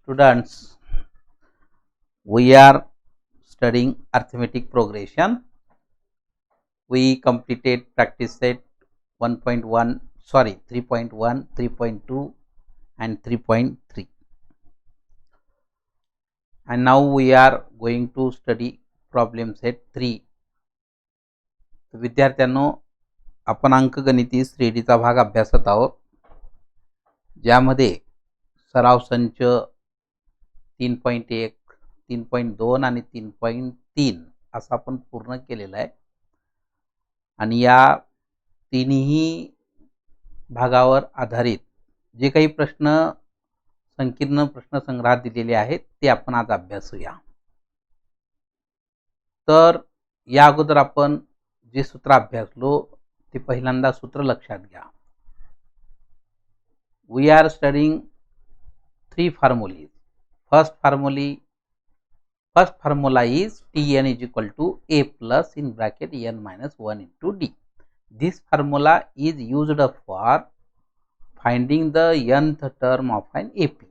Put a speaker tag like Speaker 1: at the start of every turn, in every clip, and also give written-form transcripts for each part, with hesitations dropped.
Speaker 1: Students, we are studying arithmetic progression. We completed practice set 1.1, 3.1, 3.2 and 3.3. And now we are going to study problem set 3. विद्यार्थ्यांनो, आपण अंकगणिती श्रेणीचा भाग अभ्यासत आहोत, ज्यामध्ये सराव संच 3.1, 3.2 आणि 3.3 असा आपण पूर्ण केलेला आहे. आणि या तिन्ही भागावर आधारित जे काही प्रश्न संकीर्ण प्रश्न संग्रहात दिलेले आहेत ते आपण आज अभ्यासूया. तर या अगोदर आपण जे सूत्र अभ्यासलो ते पहिल्यांदा सूत्र लक्षात घ्या. We are studying 3 formulas. First formula is Tn is equal to A plus in bracket n minus 1 into D. This formula is used for finding the nth term of an AP.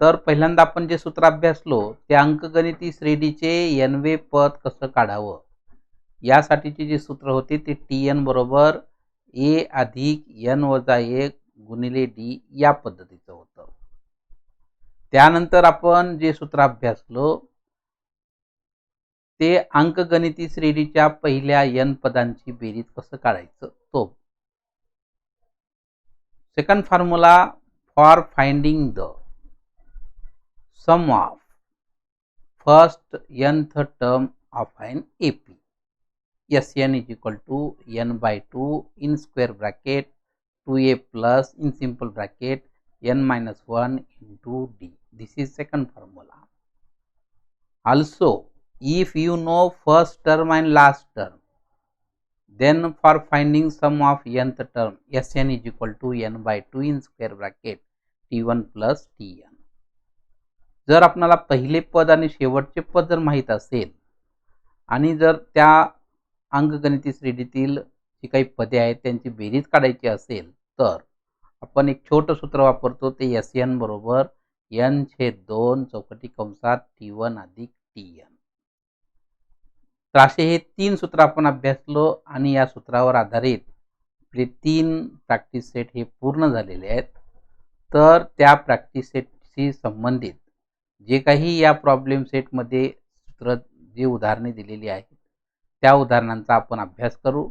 Speaker 1: तर पहिल्यांदा आपण जे सूत्र अभ्यासलो ते अंकगणिती श्रेणीचे nवे पद कसं काढावं यासाठीचे जे सूत्र होते ते Tn बरोबर A अधिक n वजा 1 गुणिले D या पद्धतीचं होतं. त्यानंतर आपण जे सूत्र अभ्यासलो ते अंकगणिती श्रेणीच्या पहिल्या n पदांची बेरीज कसं काढायचं तो. Second formula for finding the sum of first nth term of an AP. Sn is equal to n by 2 in square bracket 2a plus in simple bracket n minus 1 into D. This is second formula. Also, if you know first term and last term, then for finding sum of nth term, Sn is equal to n by 2 in square bracket T1 plus Tn. जर आपल्याला पहिले पद आणि शेवटचे पद जर माहित असेल आणि जर त्या अंकगणिती श्रेणीतील जी काही पदे आहेत त्यांची बेरीज काढायची असेल तर आपण एक छोटं सूत्र वापरतो ते Sn बरोबर n/2 चौकटी कंसात T1 अधिक Tn. तर असे हे 3 सूत्र आपण अभ्यासलो आणि या सूत्रावर आधारित आपले 3 प्रॅक्टिस सेट हे पूर्ण झालेले आहेत. तर त्या प्रॅक्टिस सेटशी संबंधित जे काही या प्रॉब्लेम सेटमध्ये सूत्र जे उदाहरणे दिलेली आहेत त्या उदाहरणांचा आपण अभ्यास करू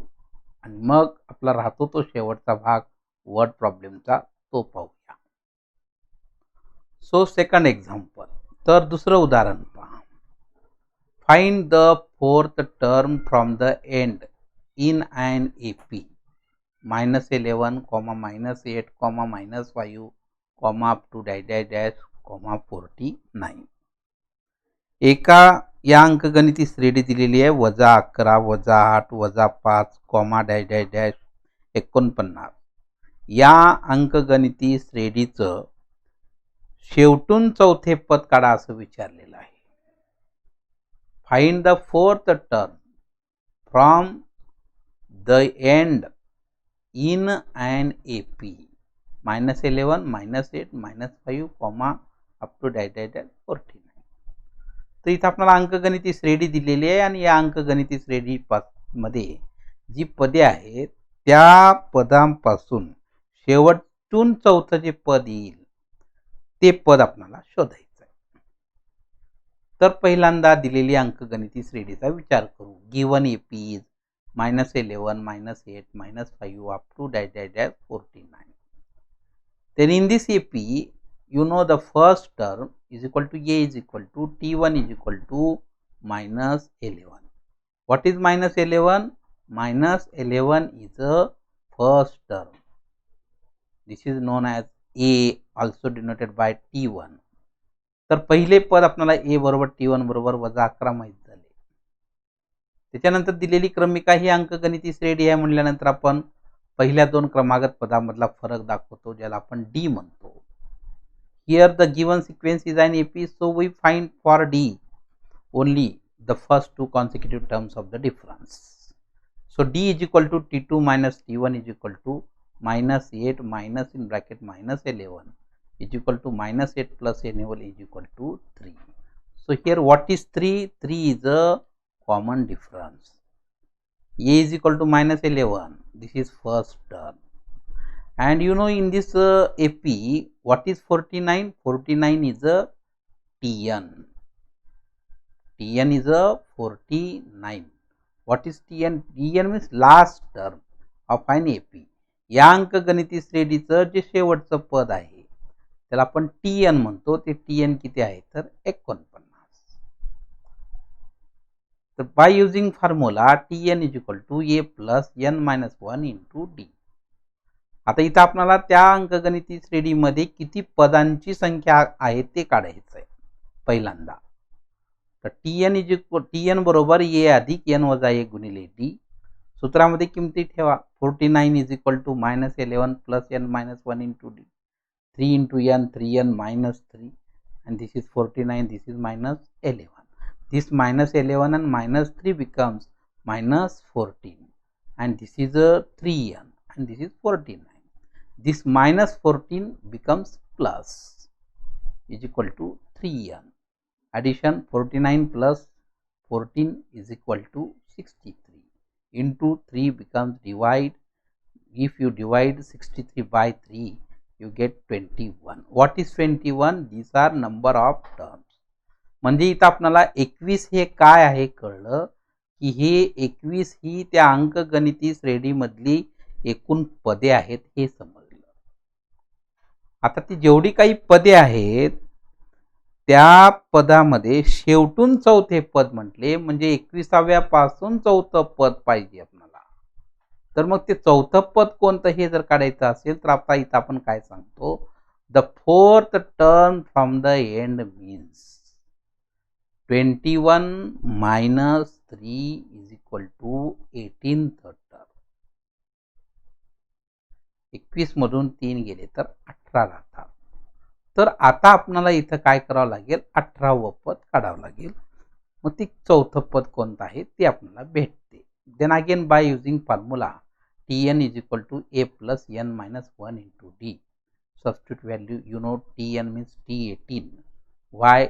Speaker 1: आणि मग आपला राहतो तो शेवटचा भाग वर्ड प्रॉब्लेमचा तो पाहूया. So second example. तर दुसरं उदाहरण पहा. Find the fourth term from the end in an AP -11, -8, -5, up to -49. एका या अंकगणिती श्रेणी दिलेली आहे -11, -8, -5, -49. या अंकगणिती श्रेणीचं शेवटून चौथे पद काढा असं विचारलेलं आहे. Find the fourth term from the end in an AP -11, -8, -5, up to -49. तर इथं आपल्याला अंकगणिती श्रेणी दिलेली आहे आणि या अंकगणिती श्रेणी मध्ये जी पदे आहेत त्या पदांपासून शेवटून चौथं जे पद येईल ते पद आपल्याला शोधायचं आहे. तर पहिल्यांदा दिलेली अंकगणिती श्रेणीचा विचार करू. Given AP is -11, -8, -5 up to -49. Then in this AP, you know the first term is equal to A is equal to T1 is equal to -11. What is -11? -11 is a first term. This is known as A, also denoted by T1. तर पहिले पद आपल्याला A बरोबर T1 बरोबर -11 माहित झाले. त्याच्यानंतर दिलेली क्रमिका ही अंकगणिती श्रेणी आहे म्हटल्यानंतर आपण पहिल्या 2 क्रमागत पदांमधला फरक दाखवतो ज्याला आपण D म्हणतो. Here the given sequence is an AP, so we find for D only the first 2 consecutive terms of the difference. So D is equal to T2 minus T1 is equal to -8 minus in bracket -11 is equal to minus 8 plus n whole is equal to 3. So here what is 3? 3 is a common difference. A is equal to minus 11. This is first term. And you know in this AP, what is 49? 49 is a Tn. Tn is a 49. What is Tn? Tn means last term of an AP. या अंकगणिती श्रेणीचं जे शेवटचं पद आहे त्याला आपण Tn म्हणतो. ते Tn किती आहे तर 49. तर by using formula Tn is equal to a plus n minus 1 into d. आता इथं आपल्याला त्या अंकगणिती श्रेणीमध्ये किती पदांची संख्या आहे ते काढायचं आहे पहिल्यांदा. तर Tn बरोबर a अधिक n वजा 1 गुणिले d. सूत्रामध्ये किमती ठेवा. 49 is equal to minus 11 plus n minus 1 into d. 3 into n 3n minus 3 and this is 49, this is minus 11. This minus 11 and minus 3 becomes minus 14 and this is a 3n and this is 49. This minus 14 becomes plus is equal to 3n. Addition 49 plus 14 is equal to 63 into 3 becomes divide. If you divide 63 by 3 you get 21. What is 21? These are number of terms. म्हणजे इथं आपल्याला 21 हे काय आहे कळलं की हे 21 ही त्या अंकगणिती श्रेणीमधली एकूण पदे आहेत हे समजलं. आता ती जेवढी काही पदे आहेत त्या पदामध्ये शेवटून चौथे पद म्हटले म्हणजे 21व्या पासून चौथं पद पाहिजे आपल्याला. तर मग ते चौथं पद कोणतं हे जर काढायचं असेल तर आता इथं आपण काय सांगतो, the fourth term from the end means 21 minus 3 is equal to 18th term. 21 मधून 3 गेले तर 18 राहतात. तर आता आपल्याला इथं काय करावं लागेल, 18वं पद काढावं लागेल. मग ते चौथं पद कोणतं आहे ते आपल्याला भेटते. Then again by using formula Tn is equal to a plus n minus 1 into d. Substitute value, you know Tn means T18. Why?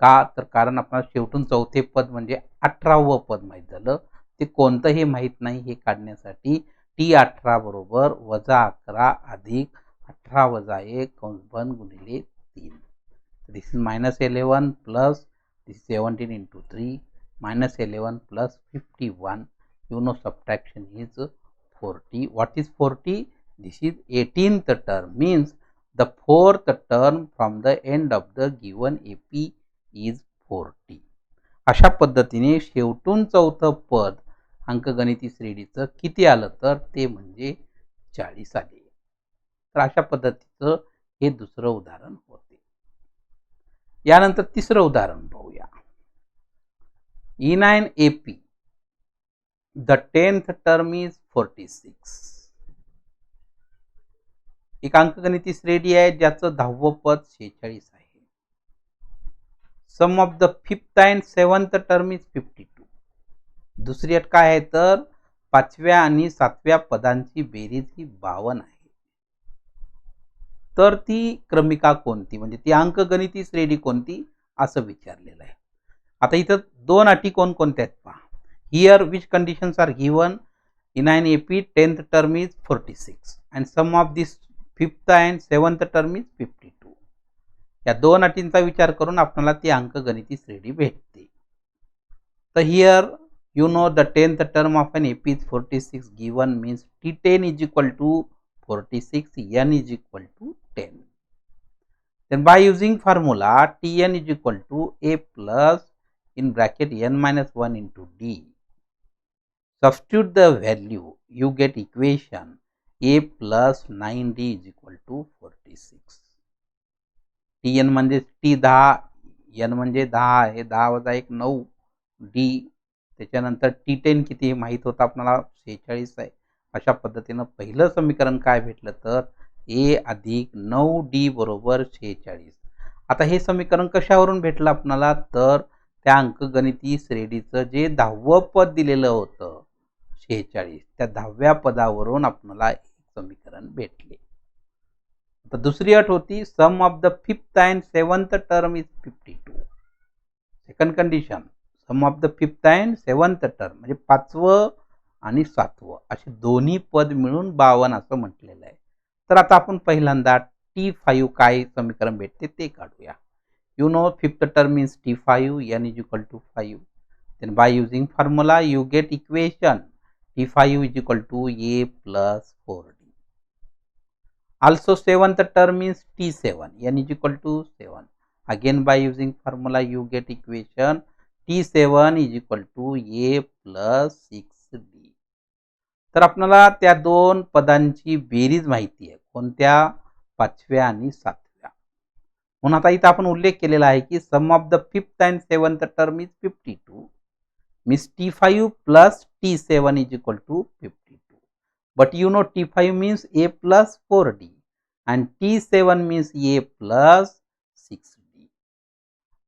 Speaker 1: का तर कारण आपल्याला शेवटून चौथे पद म्हणजे 18वं पद माहित झालं. ते कोणतं हे माहित नाही हे काढण्यासाठी T18 बरोबर वजा 11 अधिक 18 वजा 1 कंस बंद गुणिले 3. This is minus 11 plus this is 17 into 3 minus 11 plus 51. You know subtraction is 40. What is 40? This is 18th term, means the fourth term from the end of the given AP is 40. अशा पद्धतीने शेवटून चौथं पद अंकगणिती श्रेणीचं किती आलं तर ते म्हणजे 40 आले. तर अशा पद्धतीचं हे दुसरं उदाहरण होते. यानंतर तिसरं उदाहरण पाहूया. in an AP the 10th term is 46. एक अंकगणिती श्रेणी आहे ज्याचं 10वं पद 46 आहे. Sum of the 5th and 7th term is 52. दुसरी अट काय आहे तर 5व्या आणि 7व्या पदांची बेरीज ही 52 आहे. तर ती क्रमिका कोणती म्हणजे ती अंकगणिती श्रेणी कोणती असं विचारलेलं आहे. आता इथं दोन अटी कोणकोणत्या आहेत पहा. Here which conditions are given? In an AP 10th term is 46 and sum of this 5th and 7th term is 52. या दोन अटींचा विचार करून आपल्याला ती अंकगणिती श्रेणी भेटते. तर here you know the 10th term of an AP is 46 given means T10 is equal to 46, n is equal to 10. Then by using formula Tn is equal to a plus in bracket n minus 1 into d. Substitute the value, you get equation a plus 9d is equal to 46. Tn म्हणजे T10, n म्हणजे 10 आहे, 10 वजा 1 9 d. त्याच्यानंतर T10 किती माहित होतं आपल्याला 46 आहे. अशा पद्धतीनं पहिलं समीकरण काय भेटलं तर a अधिक 9d बरोबर 46. आता हे समीकरण कशावरून भेटलं आपल्याला तर त्या अंकगणिती श्रेणीचं जे 10वं पद दिलेलं होतं 46 त्या 10व्या पदावरून आपल्याला एक समीकरण भेटले. तर दुसरी अट होती sum of the fifth and seventh term is 52. Second condition sum of the fifth and seventh term म्हणजे 5वं आणि 7वं असे दोन्ही पद मिळून 52 असं म्हटलेलं आहे. तर आता आपण पहिल्यांदा T5 काय समीकरण भेटते ते काढूया. You know fifth term means T5, n is equal to 5. Then by using formula you get equation T5 is equal to A plus 4D. Also seventh term means T7, n is equal to 7. Again by using formula you get equation T7 is equal to A plus 6D. तर आपल्याला त्या दोन पदांची बेरीज माहिती आहे. कोणत्या? 5व्या आणि 7व्या. म्हणून आता इथं आपण उल्लेख केलेला आहे की sum of the fifth and seventh term is 52 means T5 plus T7 is equal to 52. But you know T5 means A plus 4D and T7 means A plus 6D.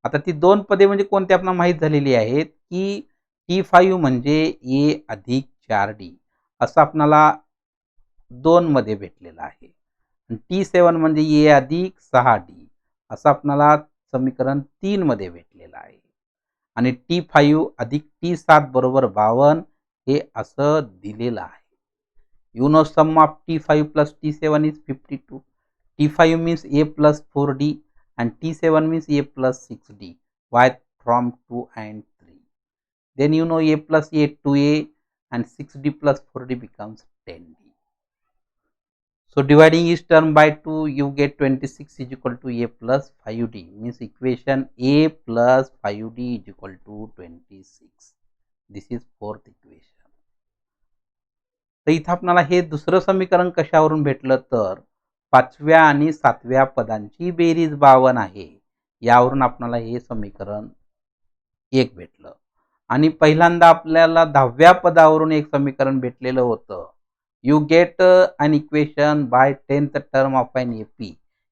Speaker 1: आता ती दोन पदे म्हणजे कोणती आपल्याला माहित झालेली आहेत की T5 म्हणजे A अधिक 4D असं आपल्याला 2 मध्ये भेटलेलं आहे. आणि T7 म्हणजे A अधिक 6D असं आपल्याला समीकरण 3 मध्ये भेटलेलं आहे. आणि T5 अधिक T7 बरोबर 52 हे असं दिलेलं आहे. You know sum of T5 plus T7 is 52. T5 means A plus 4D and T7 means A plus 6D. Why? From 2 and 3. Then you know A plus A 2A and 6D plus 4D becomes 10D. So dividing each term by 2 you get 26 is equal to A plus 5D means equation A plus 5D is equal to 26. This is fourth equation. तर इथं आपल्याला हे दुसरं समीकरण कशावरून भेटलं तर 5व्या आणि 7व्या पदांची बेरीज 52 आहे यावरून आपल्याला हे समीकरण 1 भेटलं. आणि पहिल्यांदा आपल्याला 10व्या पदावरून एक समीकरण भेटलेलं होतं. You get an equation by 10th term of an AP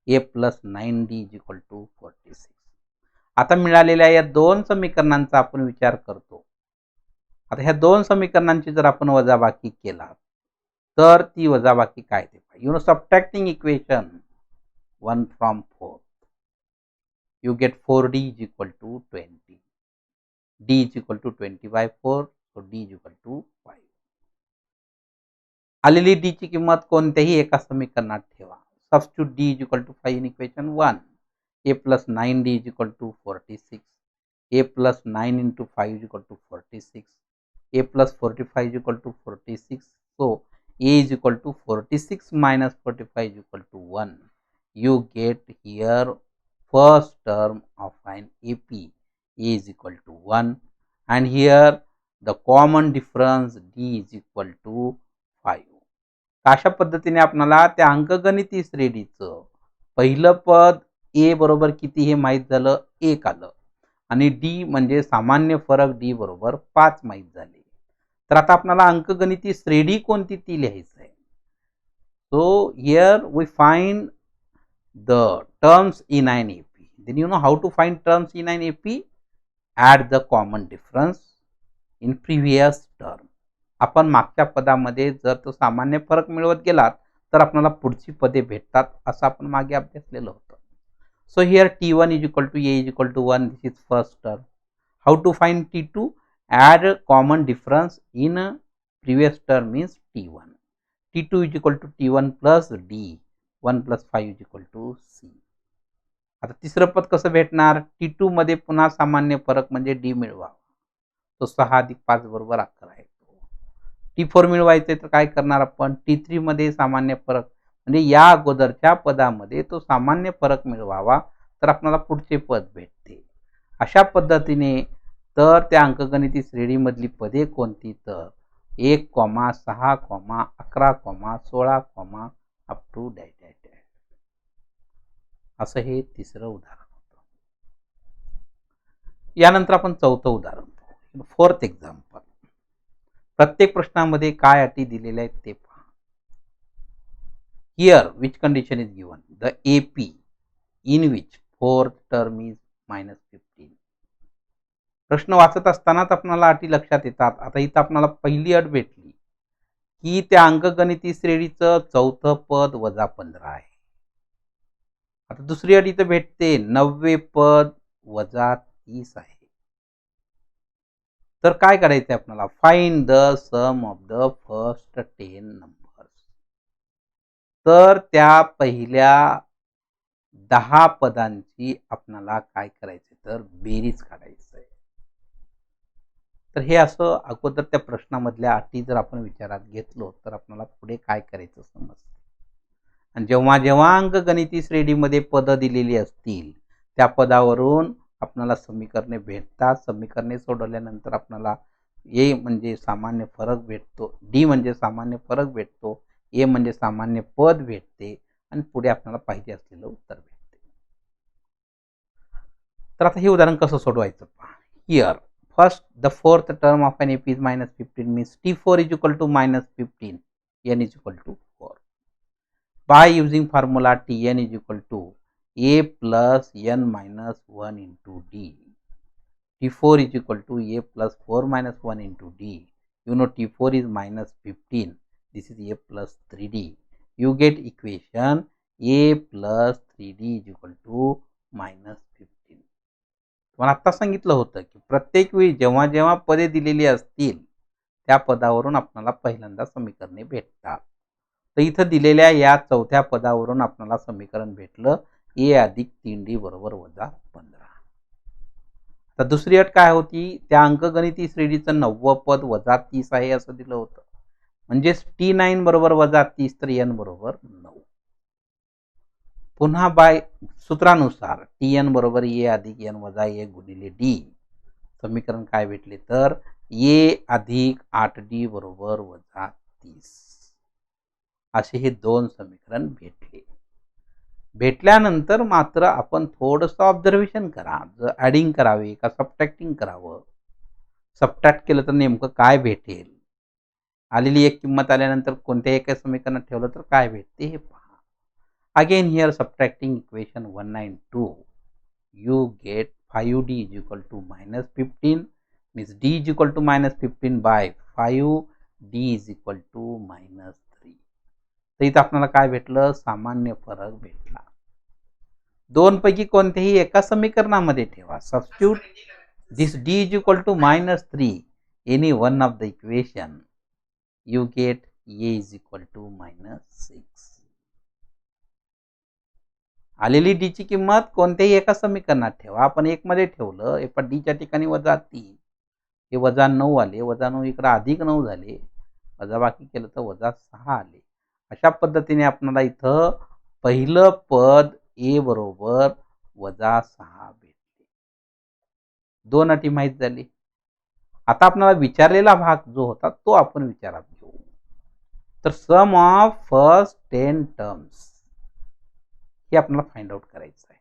Speaker 1: A plus 9D is equal to 46. आता मिळालेल्या या दोन समीकरणांचा आपण विचार करतो. आता ह्या दोन समीकरणांची जर आपण वजाबाकी केला तर ती वजाबाकी काय ते पाहिजे. You know subtracting equation 1 from 4 you get 4D is equal to 20. D is equal to 20 by 4 so D is equal to 5. आलेली डी ची किंमत कोणत्याही एका समीकरणात ठेवा. Substitute D is equal to 5 in equation 1. A plus 9D is equal to 46. A plus 9 into 5 is equal to 46. A plus 45 is equal to 46. So A is equal to 46 minus 45 is equal to 1. You get here first term of an AP. A is equal to 1 and here the common difference D is equal to 5. अशा पद्धतीने आपल्याला त्या अंकगणिती श्रेणीचं पहिलं पद A बरोबर किती हे माहित झालं, 1 आलं आणि D म्हणजे सामान्य फरक D बरोबर 5 माहित झाले. तर आता आपल्याला अंकगणिती श्रेणी कोणती ती लिहायचं आहे. So here we find the terms in an AP. Then you know how to find terms in an AP. Add the common difference in previous term. आपण मागच्या पदामध्ये जर तो सामान्य फरक मिळवत गेलात तर आपल्याला पुढची पदे भेटतात असं आपण मागे अभ्यासलेलं होतं. So here T1 is equal to A is equal to 1. This is first term. How to find T2? Add common difference in previous term means T1. T2 is equal to T1 plus D. 1 plus 5 is equal to C. आता तिसरं पद कसं भेटणार. T2 मध्ये पुन्हा सामान्य फरक म्हणजे D मिळवावा. तो 6 अधिक 5 बरोबर 11 आहे. T4 मिळवायचे तर काय करणार आपण. T3 मध्ये सामान्य फरक म्हणजे या अगोदरच्या पदामध्ये तो सामान्य फरक मिळवावा तर आपल्याला पुढचे पद भेटते. अशा पद्धतीने तर त्या अंकगणिती श्रेणीमधली पदे कोणती तर 1, 6, 11, 16, up to dash dash dash. असं हे तिसरं उदाहरण होतं. यानंतर आपण चौथं उदाहरण पाहू. Fourth example. प्रत्येक प्रश्नामध्ये काय अटी दिलेल्या आहेत ते पहा. Here which condition is given. The AP in which fourth term is -15. प्रश्न वाचत असतानाच आपल्याला अटी लक्षात येतात. आता इथं आपल्याला पहिली अट भेटली की त्या अंकगणिती श्रेणीचं चौथं पद -15 आहे. आता दुसरी अट इथं भेटते 90 पद वजा 30 आहे. तर काय करायचं आपल्याला? Find the sum of the first 10 numbers. तर त्या पहिल्या 10 पदांची आपल्याला काय करायचं तर बेरीज काढायचं आहे. तर हे असं अगोदर त्या प्रश्नामधल्या अटी जर आपण विचारात घेतलो तर आपल्याला पुढे काय करायचं समजतं. आणि जेव्हा जेव्हा अंकगणिती श्रेणीमध्ये पदं दिलेली असतील त्या पदावरून आपल्याला समीकरणे भेटतात. समीकरणे सोडवल्यानंतर आपल्याला ए म्हणजे सामान्य फरक भेटतो, डी म्हणजे सामान्य फरक भेटतो, ए म्हणजे सामान्य पद भेटते आणि पुढे आपल्याला पाहिजे असलेलं उत्तर भेटते. तर आता हे उदाहरण कसं सोडवायचं पहा. Here first the fourth term of an AP is -15 means T4 is equal to -15 n is equal to 4. By using formula Tn is equal to a plus n minus 1 into d. T4 is equal to a plus 4 minus 1 into d. You know T4 is -15. This is a plus 3d. You get equation a plus 3d is equal to -15. तुम्हाला आता सांगितलं होतं की प्रत्येक वेळी जेव्हा जेव्हा पदे दिलेली असतील त्या पदावरून आपल्याला पहिल्यांदा समीकरणे भेटतात. तर इथं दिलेल्या या चौथ्या पदावरून आपल्याला समीकरण भेटलं a अधिक 3d बरोबर -15. तर दुसरी अट काय होती? त्या अंकगणिती श्रेणीचं 90 पद वजा 30 आहे असं दिलं होतं. म्हणजेच T9 बरोबर -30 तर n बरोबर 9. पुन्हा बाय सूत्रानुसार Tn बरोबर a अधिक n वजा 1 गुणिले d. समीकरण काय भेटले तर a अधिक 8d बरोबर -30. असे हे दोन समीकरण भेटले. भेटल्यानंतर मात्र आपण थोडंसं ऑब्झर्वेशन करा. जर ॲडिंग करावे का सबट्रॅक्टिंग करावं. सबट्रॅक्ट केलं तर नेमकं काय भेटेल. आलेली एक किंमत आल्यानंतर कोणत्याही एका समीकरणात ठेवलं तर काय भेटते हे पहा. Again here subtracting equation 1 and 2 you get 5d is equal to -15 means d is equal to -15 by 5 d is equal to -3. तर इथं आपल्याला काय भेटलं? सामान्य फरक भेटला. दोन पैकी कोणत्याही एका समीकरणामध्ये ठेवा. Substitute this d is equal to -3 any one of the equation. You get a is equal to -6. आलेली d ची किंमत कोणत्याही एका समीकरणात ठेवा. आपण 1 मध्ये ठेवलं, पण d च्या ठिकाणी -3 हे -9 आले, -9 इकडे +9 झाले, वजाबाकी केलं तर -6 आले. अशा पद्धतीने आपल्याला इथं पहिलं पद a बरोबर -6 भेटले. दोन अटी माहित झाली. आता आपल्याला विचारलेला भाग जो होता तो आपण विचारात घेऊ. तर सम ऑफ फर्स्ट 10 टर्म्स हे आपल्याला फाइंड आउट करायचं आहे.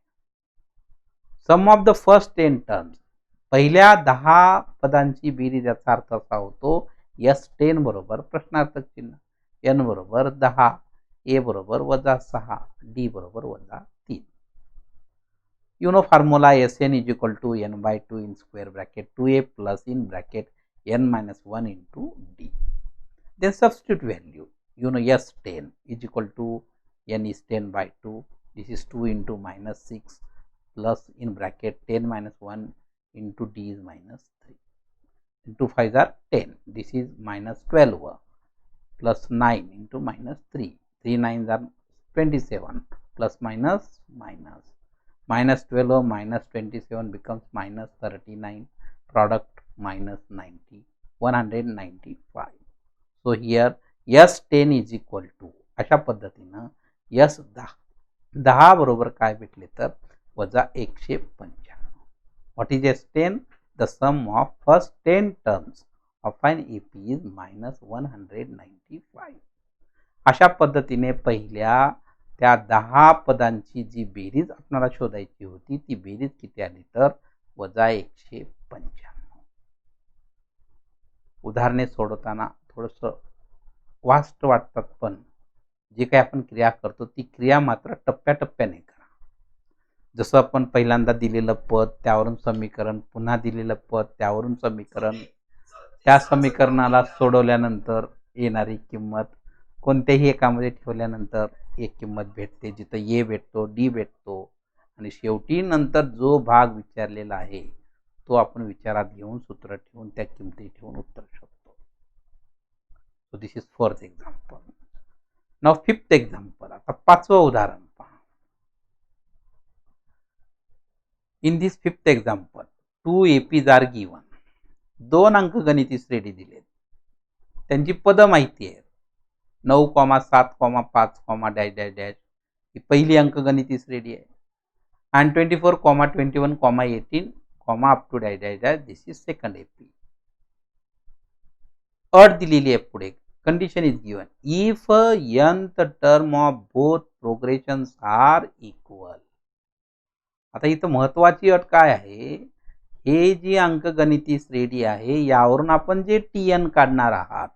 Speaker 1: Sum of the first 10 terms पहिल्या 10 पदांची बेरीज याचा अर्थ असा होतो S10 बरोबर प्रश्नार्थक चिन्ह, n बरोबर 10, a बरोबर -6, d बरोबर -3. You know formula Sn is equal to n by 2 in square bracket 2a plus in bracket n minus 1 into d. Then substitute value. You know S10 is equal to n is 10 by 2. This is 2 into -6 plus in bracket 10 minus 1 into d is -3. 2 5s are 10. This is -12 plus 9 into -3. 3 9s are 27 plus minus minus. -12 minus 27 becomes -39. Product -90. 195. So here S10 is equal to अशा पद्धतीनं S10 बरोबर काय भेटले तर -195. What is S10? The sum of first 10 terms of an AP is -195. अशा पद्धतीने पहिल्या त्या 10 पदांची जी बेरीज आपल्याला शोधायची होती ती बेरीज किती आली तर -195. उदाहरणे सोडवताना थोडंसं वास्ट वाटतात, पण जे काही आपण क्रिया करतो ती क्रिया मात्र टप्प्याटप्प्याने करा. जसं आपण पहिल्यांदा दिलेलं पद त्यावरून समीकरण, पुन्हा दिलेलं पद त्यावरून समीकरण, त्या समीकरणाला सोडवल्यानंतर येणारी किंमत, कोणत्याही एकामध्ये ठेवल्यानंतर एक किंमत भेटते, जिथं ए भेटतो, डी भेटतो आणि शेवटी नंतर जो भाग विचारलेला आहे तो आपण विचारात घेऊन सूत्र ठेवून त्या किमती ठेवून उत्तर शोधतो. So this is fourth example. Now fifth example. आता पाचवं उदाहरण पहा. In this fifth example 2 APs are given. 2 अंकगणिती श्रेणी दिलेत. त्यांची पद माहिती आहेत. 9,7,5, डॅश डॅश डॅश ही पहिली अंकगणिती श्रेणी आहे. and 24, 21, 18, up to dash dash dash, this is second AP. अट दिलेली आहे पुढे. Condition is given if nth term of both progressions are equal. आता इथं महत्वाची अट काय आहे, हे जी अंकगणिती श्रेणी आहे यावरून आपण जे TN काढणार आहात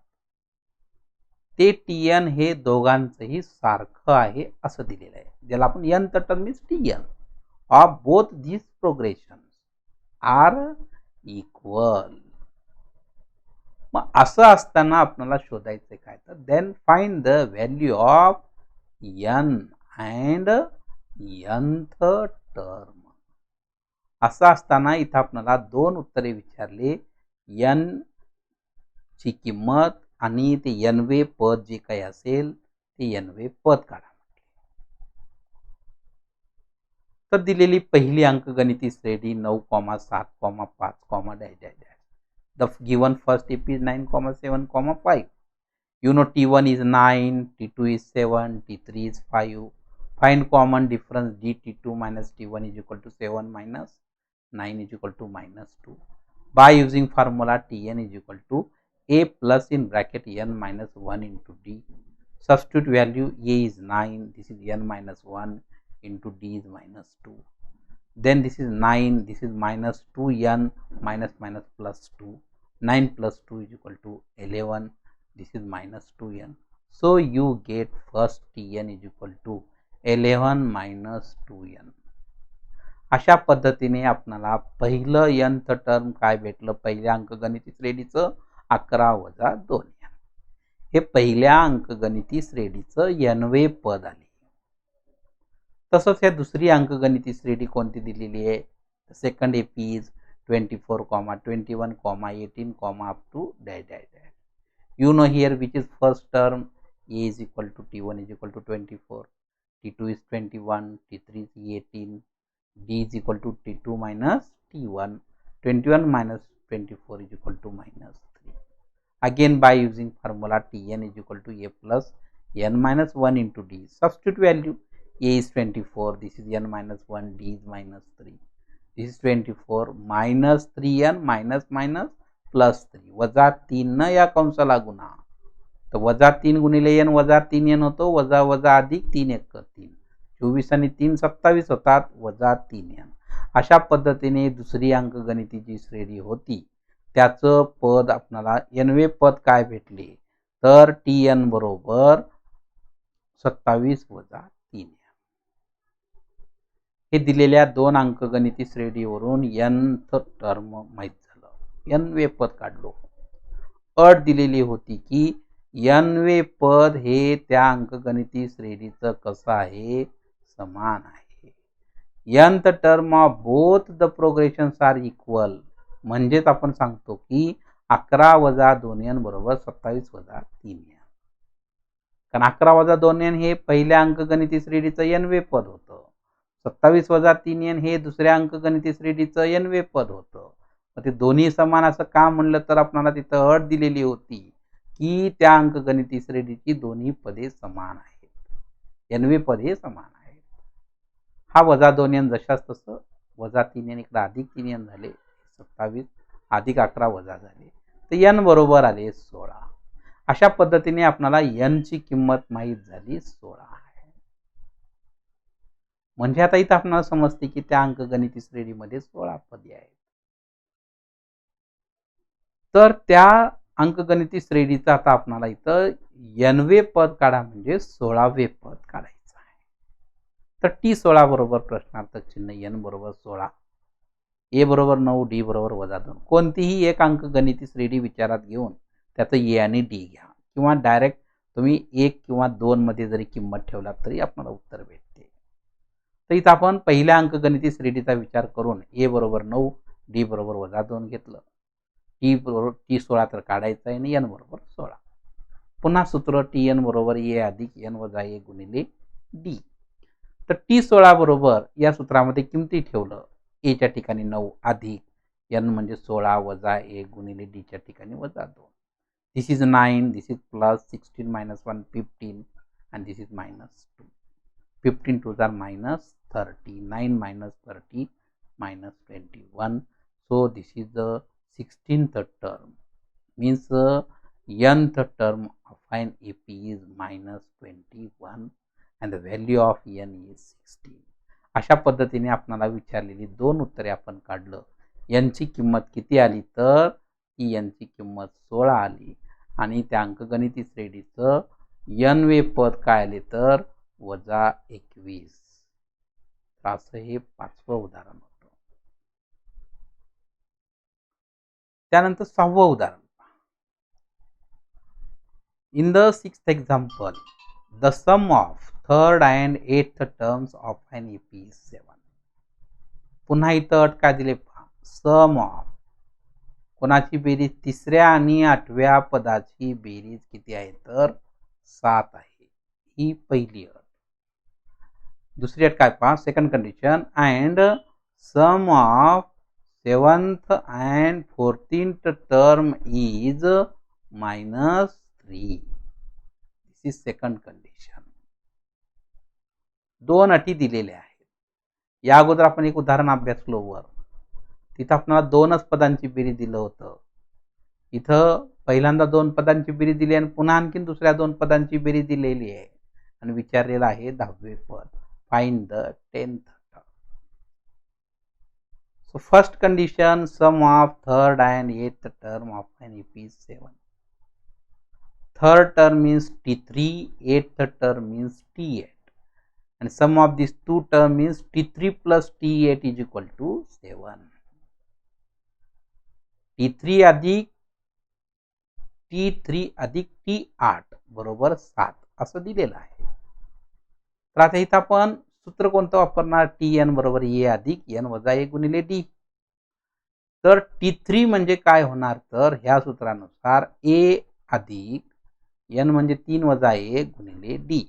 Speaker 1: ते TN हे दोघांचंही सारखं आहे असं दिलेलं आहे, ज्याला आपण nth term is TN of both these progressions are equal. मग असं असताना आपल्याला शोधायचं काय, तर then find the value of n and nth term. असं असताना इथं आपल्याला दोन उत्तरे विचारले, n ची किंमत आणि ते nवे पद जे काही असेल ते nवे पद काढा. तर दिलेली पहिली अंकगणिती श्रेणी 9,7,5, dash dash dash. The given first AP is 9,7,5. You know T1 is 9, T2 is 7, T3 is 5. Find common difference DT2 minus T1 is equal to 7 minus 9 is equal to -2. By using formula Tn is equal to A plus in bracket n minus 1 into D. Substitute value A is 9, this is n minus 1 into D is -2. Then this is 9, this is minus 2n minus minus plus 2. 9 plus 2 is equal to 11. This is minus 2n. So you get first Tn is equal to 11 minus 2n. अशा पद्धतीने आपल्याला पहिलं nth term काय भेटलं, पहिल्या अंकगणिती श्रेणीचं 11 वजा 2n. हे पहिल्या अंकगणिती श्रेणीचं nवे पद आले. तसंच या दुसरी अंकगणिती श्रेणी कोणती दिलेली आहे, second AP is 24, 21, 18, up to dash dash dash. You know here which is first term. A is equal to T1 is equal to 24, T2 is 21, T3 is 18, D is equal to T2 minus T1. 21 minus 24 is equal to -3. Again by using formula Tn is equal to A plus n minus 1 into D. Substitute value A is 24, this is n minus 1, D is -3. This is 24 minus 3n minus minus plus 3 वजा 3 न या कंसाला गुणा, तर वजा 3 गुणिले n वजा 3n होतो, वजा वजा अधिक 3 1 3, 24 आणि 3 27 होतात, वजा 3n. अशा पद्धतीने दुसरी अंकगणितीची श्रेणी होती त्याचं पद आपल्याला nवे पद काय भेटले, तर Tn बरोबर 27 वजा 3n. हे दिलेल्या दोन अंकगणिती श्रेणीवरून nth टर्म माहित झालं, nवे पद काढलो. अट दिलेली होती की nवे पद हे त्या अंकगणिती श्रेणीचं कसं आहे, समान आहे. nth term of both the progressions are equal, म्हणजेच आपण सांगतो की 11 वजा 2n बरोबर 27 वजा 3n. कारण 11 वजा 2n हे पहिल्या अंकगणिती श्रेणीचं nवे पद होतं, 27 वजा 3n हे दुसऱ्या अंकगणिती श्रेणीचं nवे पद होतं. मग ते दोन्ही समान असं का म्हणलं, तर आपल्याला तिथं अट दिलेली होती की त्या अंकगणिती श्रेणीची दोन्ही पदे समान आहेत, nवे पद हे समान आहेत. हा वजा 2n जशाच तसं, वजा 3n इकडे अधिक 3n झाले, 27 अधिक 11 वजा झाले, तर n बरोबर आले 16. अशा पद्धतीने आपल्याला n ची किंमत माहित झाली 16 आहे. म्हणजे आता इथं आपल्याला समजते की त्या अंकगणिती श्रेणीमध्ये 16 पदे आहेत. तर त्या अंकगणिती श्रेणीचं आता आपल्याला इथं nवे पद काढा म्हणजे 16वे पद काढायचं आहे. तर T16 बरोबर प्रश्नार्थक चिन्ह, n बरोबर 16, A बरोबर 9, D बरोबर वजा 2. कोणतीही एक अंकगणिती श्रेणी विचारात घेऊन त्याचं A आणि D घ्या, किंवा डायरेक्ट तुम्ही 1 किंवा 2 मध्ये जरी किंमत ठेवलात तरी आपल्याला उत्तर भेटते. तर इथं आपण पहिल्या अंकगणिती श्रेणीचा विचार करून a बरोबर 9, d बरोबर -2 घेतलं. t बरोबर t16 तर काढायचं आहे आणि n बरोबर 16. पुन्हा सूत्र tn बरोबर a अधिक n वजा a गुणिले d. तर t16 बरोबर या सूत्रामध्ये किमती ठेवलं. a च्या ठिकाणी 9 अधिक n म्हणजे 16 वजा 1 गुणिले d च्या ठिकाणी -2. This is 9, this is plus 16 minus 1 15 and this is minus 2. 15 2s are minus 30. 9 minus 30 minus 21. So this is the 16th term. Means nth term of an AP is minus 21 and the value of n is 16. अशा पद्धतीने आपल्याला विचारलेली दोन उत्तरे आपण काढलं. n ची किंमत किती आली तर ती n ची किंमत 16 आली आणि त्या अंकगणिती श्रेणीचं n वे पद काय आले तर -21. असं हे 5वं उदाहरण होतं. त्यानंतर 6वं उदाहरण. In the 6th example, the sum of 3rd and 8th terms of an AP is 7. पुन्हा इथं अट काय दिले पहा. सम ऑफ कोणाची बेरीज 3ऱ्या आणि 8व्या पदाची बेरीज किती आहे तर 7 आहे. ही पहिली अट. दुसरी अट काय पहा. Second condition and sum of 7th and 14th term is -3. This is second condition. दोन अटी दिलेल्या आहेत. या अगोदर आपण एक उदाहरण अभ्यासलो वर. तिथं आपल्याला दोनच पदांची बेरीज दिलं होतं. इथं पहिल्यांदा 2 पदांची बेरीज दिली आणि पुन्हा आणखीन दुसऱ्या 2 पदांची बेरीज दिलेली आहे आणि विचारलेलं आहे 10वे पद. Find the 10th term. So first condition, sum of 3rd and 8th term of an AP is 7. 3rd term means T3, 8th term means T8 and sum of these two term means T3 plus T8 is equal to 7. T3 अधिक T3 अधिक T8 बरोबर 7 असं दिलेलं आहे. तर आता इथं आपण सूत्र कोणतं वापरणार. Tn बरोबर a अधिक n वजा a गुणिले d. तर T3 म्हणजे काय होणार तर ह्या सूत्रानुसार a अधिक n म्हणजे 3 वजा 1 गुणिले d.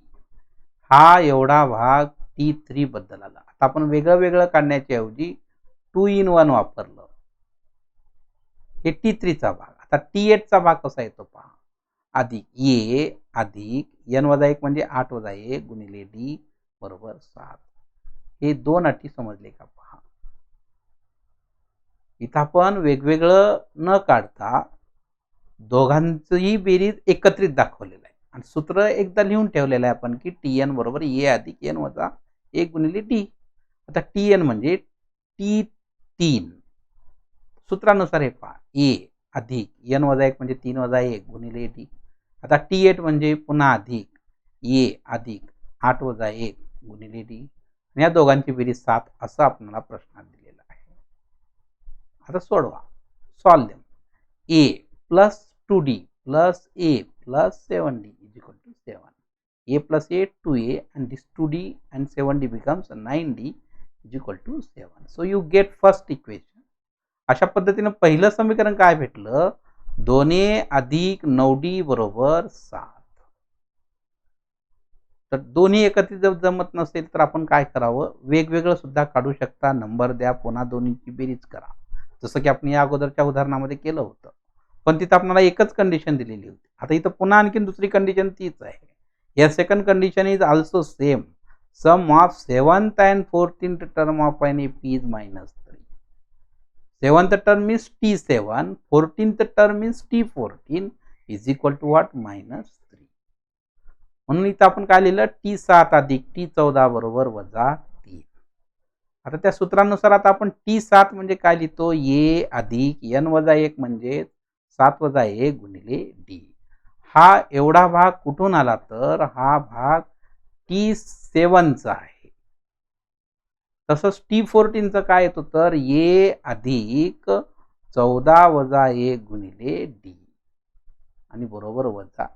Speaker 1: हा एवढा भाग T3 बद्दल आला. आता आपण वेगळं वेगळं काढण्याच्या ऐवजी 2 in 1 वापरलं. हे T3 चा भाग. आता T8 चा भाग कसा येतो पहा. अधिक a अधिक n वजा 1 म्हणजे 8 वजा 1 गुणिले d बरोबर 7. हे दोन अटी समजले का पहा. इथं आपण वेगवेगळं न काढता दोघांचीही बेरीज एकत्रित दाखवलेलं आहे आणि सूत्र एकदा लिहून ठेवलेलं आहे आपण की Tn बरोबर a अधिक n वजा 1 गुणिले d. आता Tn म्हणजे T3 सूत्रानुसार हे पहा a अधिक n वजा 1 म्हणजे 3 वजा 1 गुणिले d. आता T8 म्हणजे पुन्हा अधिक a अधिक 8 वजा 1 गुणिले d. या दोघांची बेरीज 7 असं आपल्याला प्रश्नात दिलेलं आहे. आता सोडवा. Solve them. a plus 2d plus a plus 7d is equal to 7. a plus a 2a and this 2d and 7d becomes 9d is equal to 7. So you get first equation. अशा पद्धतीने पहिलं समीकरण काय भेटलं. 2a अधिक 9d बरोबर 7. तर दोन्ही एकत्रित जर जमत नसेल तर आपण काय करावं. वेगवेगळं सुद्धा काढू शकता. नंबर द्या पुन्हा दोन्हीची बेरीज करा. जसं की आपण या अगोदरच्या उदाहरणामध्ये केलं होतं. पण तिथं आपल्याला एकच कंडिशन दिलेली होती. आता इथं पुन्हा आणखीन दुसरी कंडिशन तीच आहे. या second condition is also same. Sum of 7th and 14th term of an AP is -3. 7th term means T7, 14th term means T14 is equal to what? -3. म्हणून इथं आपण काय लिहिलं. T7 अधिक T14 बरोबर -3. आता त्या सूत्रानुसार आता आपण T7 म्हणजे काय लिहितो. a अधिक n वजा 1 म्हणजे 7 वजा 1 गुणिले d. हा एवढा भाग कुठून आला तर हा भाग T7 चा आहे. तसंच T14 चं काय येतो तर a अधिक 14 वजा 1 गुणिले d आणि बरोबर -3.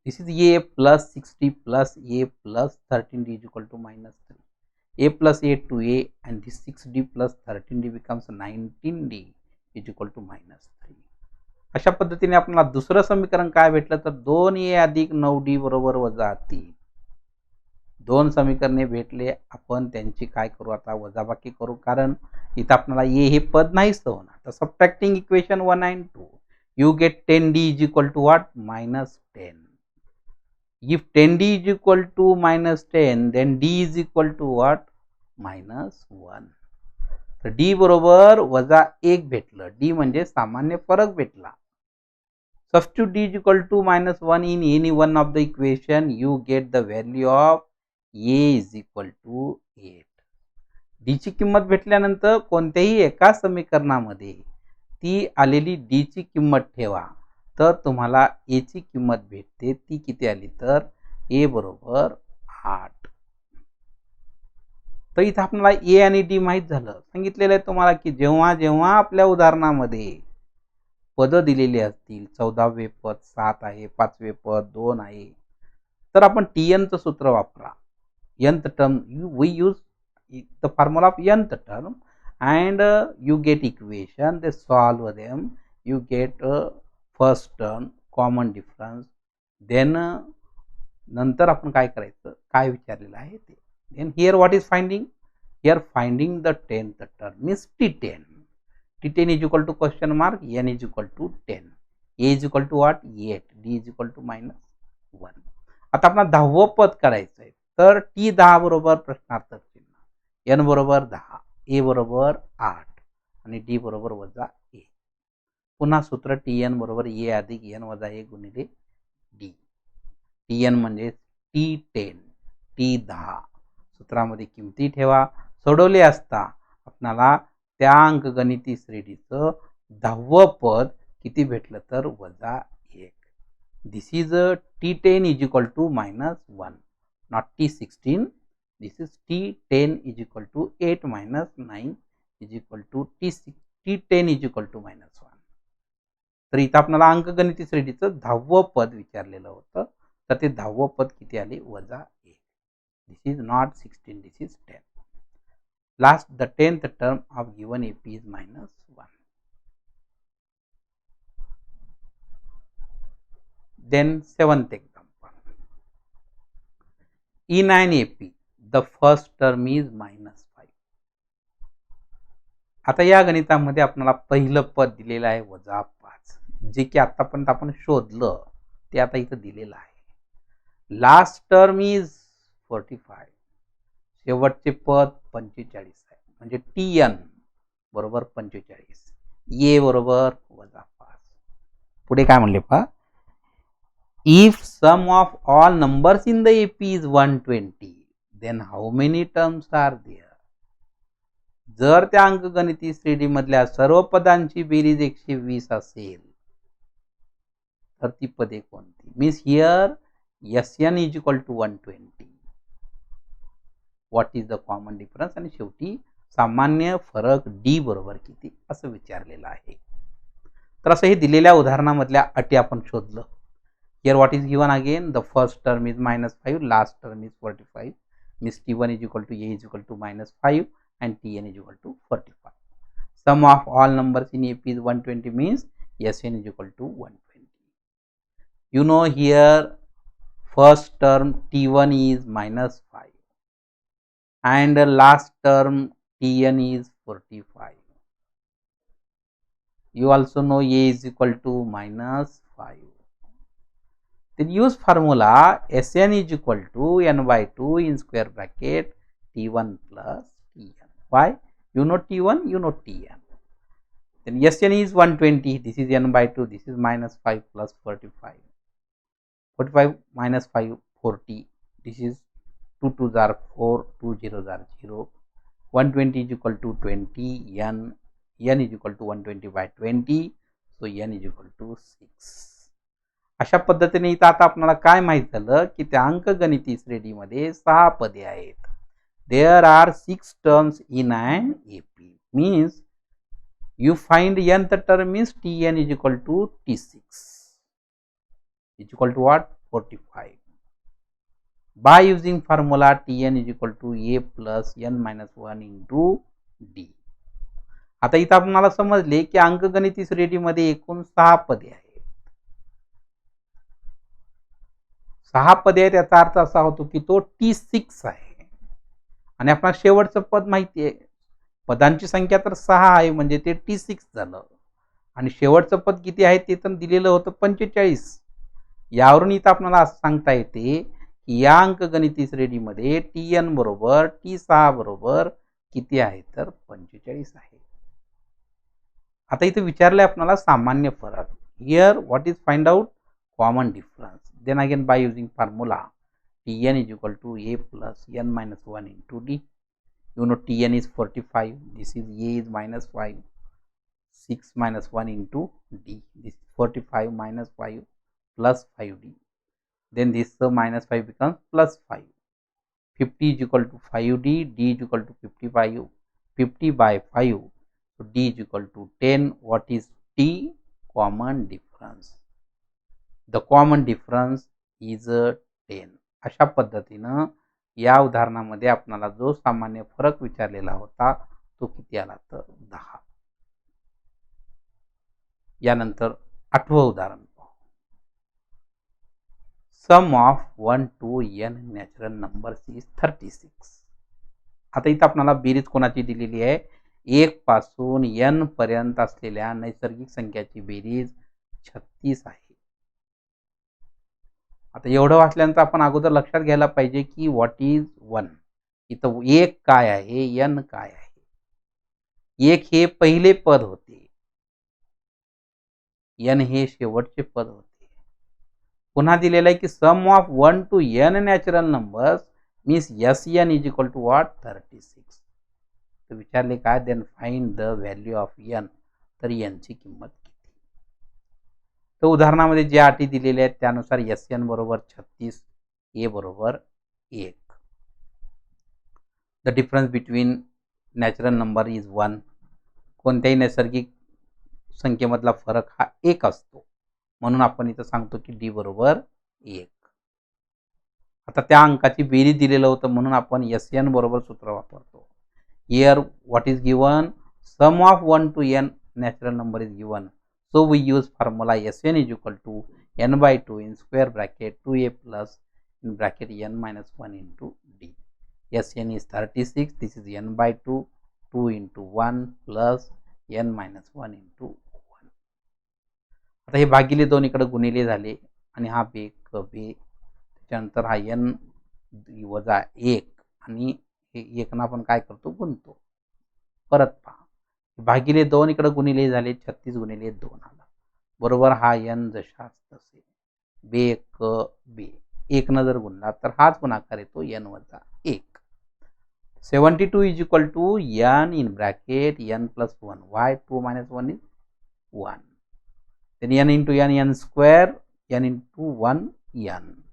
Speaker 1: This is a plus 60 plus a plus 13d is equal to minus 3. A plus a 2a and this 6d plus 13d becomes 19d is equal to minus 3. अशा पद्धतीने आपल्याला दुसरं समीकरण काय भेटलं तर 2a अधिक 9d बरोबर वजा 3. दोन समीकरणे भेटले, आपण त्यांची काय करू आता वजाबाकी करू, कारण इथं आपल्याला ए हे पद नाहीच होणार. तर subtracting equation 1 and 2 you get 10d is equal to what? minus 10. If 10d is equal to minus 10 then d is equal to what? minus 1. तर d बरोबर वजा 1 भेटलं. d म्हणजे सामान्य फरक भेटला. Substitute d is equal to minus 1 in any one of the equation, you get the value of a is equal to 8. d ची किंमत भेटल्यानंतर कोणत्याही एका समीकरणामध्ये ती आलेली d ची किंमत ठेवा, तर तुम्हाला a ची किंमत भेटते. ती किती आली तर a बरोबर 8. तर इथं आपल्याला a आणि d माहित झालं. सांगितलेलं आहे तुम्हाला की जेव्हा जेव्हा आपल्या उदाहरणामध्ये पद दिलेली असतील, 14वे पद 7 आहे, 5वे पद 2 आहे, तर आपण tn चं सूत्र वापरा. nth term we use the formula of nth term and you get equation, they solve them, you get first term common difference, then नंतर आपण काय करायचं, काय विचारलेलं आहे ते. then here what is finding? here finding the 10th term means t10. t10 is equal to question mark, n is equal to 10, a is equal to what? 8, d is equal to minus 1. आता आपण 10वं पद करायचं आहे, तर t10 बरोबर प्रश्नार्थक चिन्ह, n बरोबर 10, a बरोबर 8 आणि d बरोबर वजा 1. पुन्हा सूत्र tn बरोबर a अधिक n वजा 1 गुणिले d. tn म्हणजे t10, t10. सूत्रामध्ये किमती ठेवा. सोडवले असता आपल्याला त्या अंकगणिती श्रेणीचं 10वं पद किती भेटलं तर वजा 1. दिस is t10 is equal to minus 1, not t16. This is t10 is equal to 8 minus 9 is equal to t10 is equal to minus 1. तर इथं आपल्याला अंकगणिती श्रेणीचं 10वं पद विचारलेलं होतं, तर ते 10वं पद किती आले? वजा 1. This is not 16, this is 10. Last, the 10th term of given AP is minus 1. Then 7th example. In an AP, the first term is minus 5. आता या गणितामध्ये आपल्याला पहिलं पद दिलेलं आहे वजा 5, जे की आतापर्यंत आपण शोधलं ते आता इथं दिलेलं आहे. लास्ट टर्म इज 45, शेवटचे पद 45 आहे, म्हणजे tn बरोबर 45, a बरोबर वजा 5. पुढे काय म्हणले पहा, if sum of all numbers in the AP is 120, then how many terms are there? जर त्या अंकगणिती श्रेणी मधल्या सर्व पदांची बेरीज 120 असेल तर ती पदे कोणती? Means here Sn is equal to 120. What is the common difference? आणि शेवटी सामान्य फरक d बरोबर किती असं विचारलेलं आहे. तर असं हे दिलेल्या उदाहरणामधल्या अटी आपण शोधलं. Here what is given again, the first term is -5, last term is 45, means t1 is equal to a is equal to -5 and tn is equal to 45. Sum of all numbers in AP is 120, means Sn is equal to 120. You know here first term t1 is -5 and last term tn is 45. You also know a is equal to -5. Then use formula Sn is equal to n by 2 in square bracket t1 plus tn. Why? You know t1, you know tn. Then Sn is 120, this is n by 2, this is -5 plus 45. 45 minus 5, 40, this is 2 2s are 4, 2 0s are 0. 120 is equal to 20, n is equal to 120 by 20, so n is equal to 6. अशा पद्धतीने इथं आता आपल्याला काय माहित झालं की त्या अंकगणिती श्रेणीमध्ये 6 पदे आहेत. There are 6 terms in an AP, means you find nth term means tn is equal to t6 is equal to what? 45. By using formula Tn is equal to A plus n minus 1 into D. आता इथं आपल्याला समजले की अंकगणिती श्रेणीमध्ये एकूण 6 पदे आहेत. 6 पदे आहेत याचा अर्थ असा होतो की तो T6 आहे आणि आपल्याला शेवटचं पद माहिती आहे. पदांची संख्या तर 6 आहे म्हणजे ते T6 झालं आणि शेवटचं पद किती आहे ते तर दिलेलं होतं 45. यावरून इथं आपल्याला असं सांगता येते की या अंकगणिती श्रेणीमध्ये Tn बरोबर T6 बरोबर किती आहे तर 45 आहे. आता इथे विचारलंय आपल्याला सामान्य फरक. Here what is find out common difference. Then again by using formula Tn is equal to A plus n minus 1 into D. You know Tn is 45. This is A is minus 5. 6 minus 1 into D. This is 45 minus 5 plus 5D. Then this minus 5 becomes plus 5. 50 is equal to 5D. D is equal to 55. 50 by 5. So D is equal to 10. What is T? Common difference. The common difference is 10. अशा पद्धतीनं या उदाहरणामध्ये आपल्याला जो सामान्य फरक विचारलेला होता तो किती आला तर 10. यानंतर 8वं उदाहरण पाहू. Sum of 1 to n natural numbers is 36. आता इथं आपल्याला बेरीज कोणाची दिलेली आहे 1 पासून n पर्यंत असलेल्या नैसर्गिक संख्याची बेरीज 36 आहे. आता एवढं वाचल्यानंतर आपण अगोदर लक्षात घ्यायला पाहिजे की व्हॉट इज 1. इथं 1 काय आहे n काय आहे. 1 हे पहिले पद होते, n हे शेवटचे पद होते. पुन्हा दिलेलं आहे की sum of 1 to n natural numbers means Sn is equal to what 36. तर विचारले काय then find the value of n. तर n ची किंमत किती. तर उदाहरणामध्ये जे अटी दिलेल्या आहेत त्यानुसार Sn बरोबर 36, A बरोबर 1. The difference between natural number is 1. कोणत्याही नैसर्गिक संख्येमधला फरक हा 1 असतो म्हणून आपण इथं सांगतो की D बरोबर 1. आता त्या अंकाची बेरीज दिलेलं होतं म्हणून आपण Sn बरोबर सूत्र वापरतो. Here what is given sum of 1 to n natural number is given. So we use formula Sn is equal to n by 2 in square bracket 2a plus in bracket n minus 1 into d. Sn is 36. This is n by 2. 2 into 1 plus n minus 1 into 1. आता हे भागिले 2 इकडे गुणिले झाले आणि हा bake बे त्याच्यानंतर हा n वजा 1 आणि हे 1 ना आपण काय करतो गुणतो. परत पहा भागिले 2 इकडे गुणिले झाले 36 गुणिले 2 आला बरोबर हा n जशाच तसे बेक बे 1 न जर गुणला तर हाच गुणाकार येतो n वजा 1. 72 is equal to n in bracket n plus 1. Why 2 minus 1 is 1. Then n into n square n into 1 n.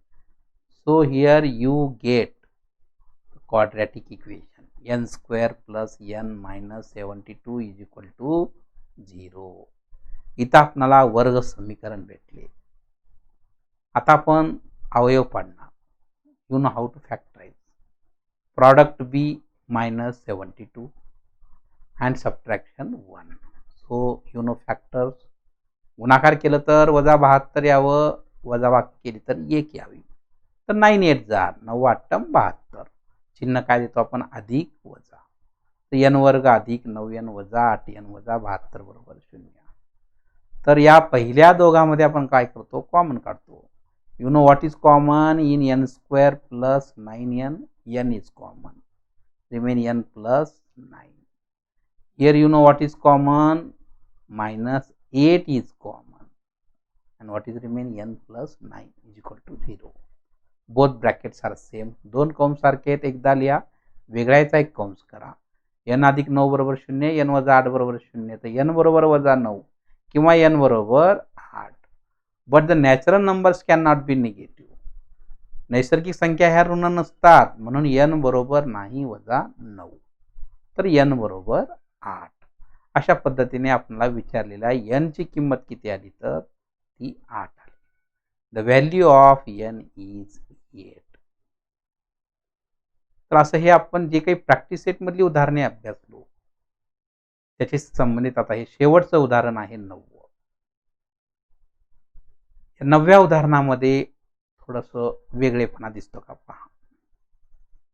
Speaker 1: So here you get quadratic equation. n square plus n minus 72 is equal to 0. इथं आपल्याला वर्ग समीकरण भेटले. आता आपण अवयव पाडणार. You know how to factorize. Product b minus 72 and subtraction 1. So you know factors. गुणाकार केलं तर वजा 72 यावं, वजा बाकी केली तर 1 यावी. तर 9 8 जा 9 8 72. चिन्ह काय देतो आपण अधिक वजा. तर n वर्ग अधिक 9n वजा 8n वजा 72 बरोबर 0. तर या पहिल्या दोघांमध्ये आपण काय करतो कॉमन काढतो. You know what is common in n square plus 9n. n is common. Remain n plus 9. Here you know what is common minus 8 is common and what is remain n plus 9 is equal to 0. Both brackets are same. दोन कंस सारखे आहेत. एकदा लिहा वेगळ्याचा एक कंस करा. n अधिक 9 बरोबर 0 n वजा 8 बरोबर 0. तर n बरोबर वजा 9 किंवा n बरोबर 8. But the natural numbers can not be negative. नैसर्गिक संख्या ह्या ऋण नसतात म्हणून n बरोबर नाही वजा 9. तर n बरोबर 8. अशा पद्धतीने आपल्याला विचारलेल्या n ची किंमत किती आली तर ती 8 आली. The value of n is 8. तर असं हे आपण जे काही प्रॅक्टिस सेट मधली उदाहरणे अभ्यासलो त्याचे संबंधित आता हे शेवटचं उदाहरण आहे 9. या 9व्या उदाहरणामध्ये थोडंसं वेगळेपणा दिसतो का पहा.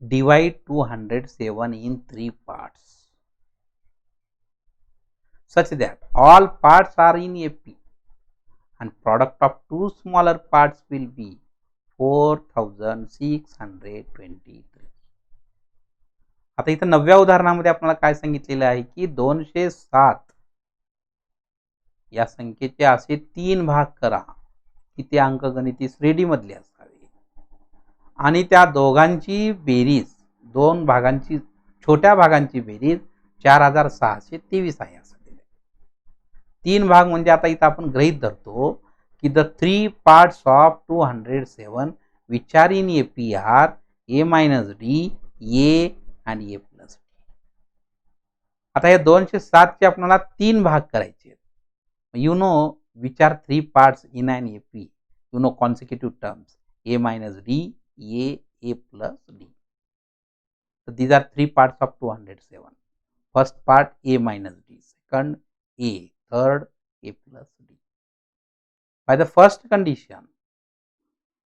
Speaker 1: Divide 207 in 3 parts such that all parts are in AP and product of two smaller parts will be 4623. आता इथं 9व्या उदाहरणामध्ये आपल्याला काय सांगितलेलं आहे की 207 या संख्येचे असे 3 भाग करा की ते अंकगणिती श्रेणीमधले असावे आणि त्या दोघांची बेरीज, दोन भागांची छोट्या भागांची बेरीज 4623 आहे असं दिलं. 3 भाग म्हणजे आता इथं आपण गृहीत धरतो की the 3 parts of 207 which are in AP are A minus D, A and A plus D. आता या 207 चे आपल्याला 3 भाग करायचे आहेत. You know which are 3 parts in an AP. You know consecutive terms A minus D, A plus D. So these are 3 parts of 207. First part A minus D, second A, third A plus D. By the first condition,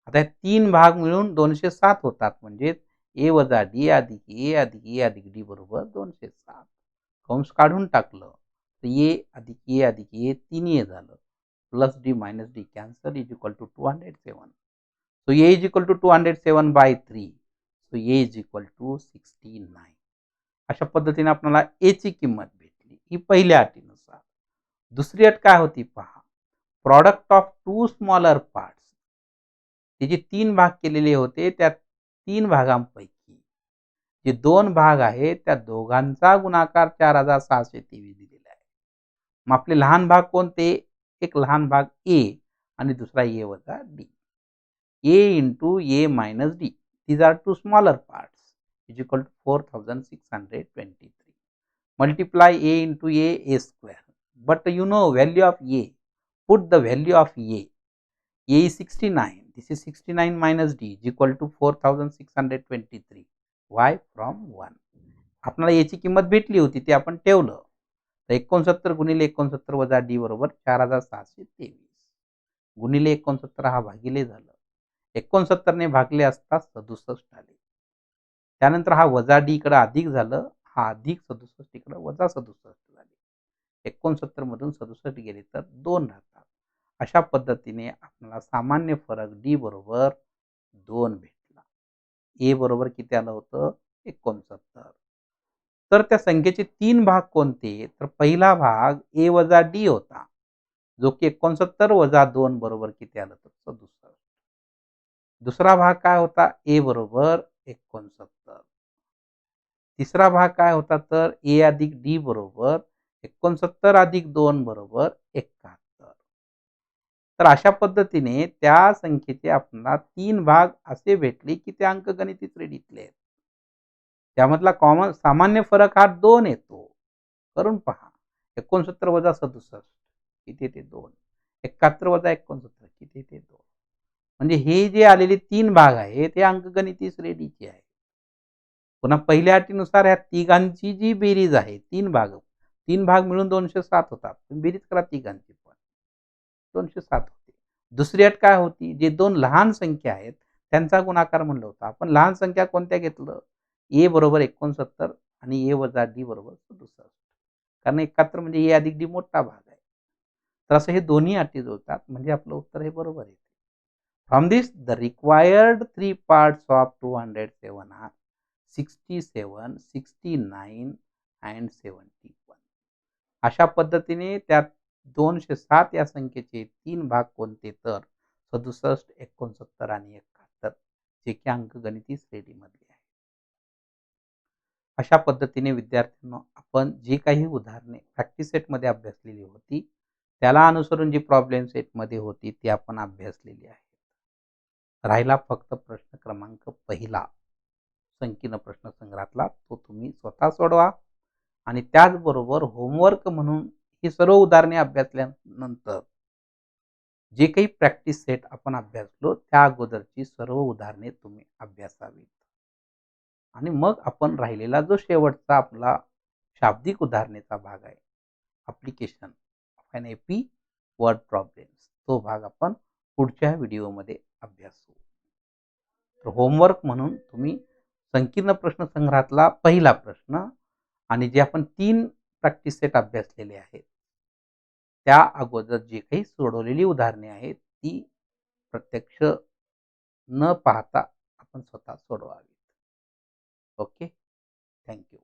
Speaker 1: आता 3 भाग मिळून 207 होतात म्हणजे A वजा D अधिक A अधिक A अधिक D बरोबर 207. कंस काढून टाकलं तर A अधिक A अधिक A 3 A झालं plus D minus D cancel is equal to 207. So A is equal to 207 by 3. So A is equal to 69. अशा पद्धतीने आपल्याला A ची किंमत भेटली ही पहिल्या अटीनुसार. दुसरी अट काय होती पहा. Product of two smaller parts, ते जे 3 भाग केलेले होते त्या 3 भागांपैकी जे 2 भाग आहेत त्या दोघांचा गुणाकार 4623 दिलेला आहे. मग आपले लहान भाग कोणते. एक लहान भाग A आणि दुसरा A वजा D. A into A minus D. These are two smaller parts is equal to 4623. Multiply A into A square. But you know value of A. Put the value of A. A is 69. This is 69 minus D is equal to 4623. Why? From 1. आपल्याला याची किंमत भेटली होती ती आपण ठेवलं. तर 69 गुणिले 69 वजा D बरोबर 4623 गुणिले 69 हा भागिले झालं. 69 ने भागले असता 67 आले. त्यानंतर हा वजा D इकडे अधिक झालं. हा अधिक 67 इकडे वजा 67 झाले. 69 मधून 67 गेले तर 2 राहतात. अशा पद्धतीने आपल्याला सामान्य फरक D बरोबर 2 भेटला. A बरोबर किती आलं होतं 69. तर त्या संख्येचे 3 भाग कोणते. तर पहिला भाग A वजा D होता जो की 69 वजा 2 बरोबर किती आलं तर 67. दुसरा भाग काय होता A बरोबर 69. तिसरा भाग काय होता तर A अधिक D बरोबर 69 अधिक 2 बरोबर 71. तर अशा पद्धतीने त्या संख्येचे आपल्याला 3 भाग असे भेटले की ते अंकगणिती श्रेणीतले आहेत. त्यामधला कॉमन सामान्य फरक हा 2 येतो. करून पहा. 69 वजा 67 किती ते 2. 71 वजा 69 किती ते 2. म्हणजे हे जे आलेले 3 भाग आहेत ते अंकगणिती श्रेणीचे आहे. पुन्हा पहिल्या अटीनुसार या तिघांची जी बेरीज आहे 3 भाग मिळून 207 होतात. बेरीज करा तिघांची पण 207 होते. दुसरी अट काय होती. जे 2 लहान संख्या आहेत त्यांचा गुणाकार म्हणलं होतं. आपण लहान संख्या कोणत्या घेतलं. A बरोबर 69 आणि A वजा D बरोबर 67. कारण 71 म्हणजे A अधिक D मोठा भाग आहे. तर असं हे दोन्ही अटी जुळतात म्हणजे आपलं उत्तर हे बरोबर आहे. From this the required 3 parts of 207 are 67, 69 and 71. अशा पद्धतीने त्या 207 या संख्येचे 3 भाग कोणते तर 67, 69 आणि 71 जे की अंकगणिती श्रेणीमधले आहे. अशा पद्धतीने विद्यार्थ्यांनो आपण जे काही उदाहरणे प्रॅक्टिस सेटमध्ये अभ्यासलेली होती त्याला अनुसरून जी प्रॉब्लेम सेटमध्ये होती ती आपण अभ्यासलेली आहे. राहिला फक्त प्रश्न क्रमांक पहिला संकीर्ण प्रश्न संग्रहातला तो तुम्ही स्वतः सोडवा आणि त्याचबरोबर होमवर्क म्हणून ही सर्व उदाहरणे अभ्यासल्यानंतर जे काही प्रॅक्टिस सेट आपण अभ्यासलो त्या अगोदरची सर्व उदाहरणे तुम्ही अभ्यासावीत आणि मग आपण राहिलेला जो शेवटचा आपला शाब्दिक उदाहरणेचा भाग आहे, application of an AP word problems, तो भाग आपण पुढच्या व्हिडिओमध्ये अभ्यासू. तर होमवर्क म्हणून तुम्ही संकीर्ण प्रश्नसंग्रहातला पहिला प्रश्न आणि जे आपण 3 प्रॅक्टिस सेट अभ्यासलेले आहेत, त्या अगोदर जे काही सोडवलेली उदाहरणे आहेत, ती प्रत्यक्ष न पाहता आपण स्वतः सोडवावी. ओके. Thank you.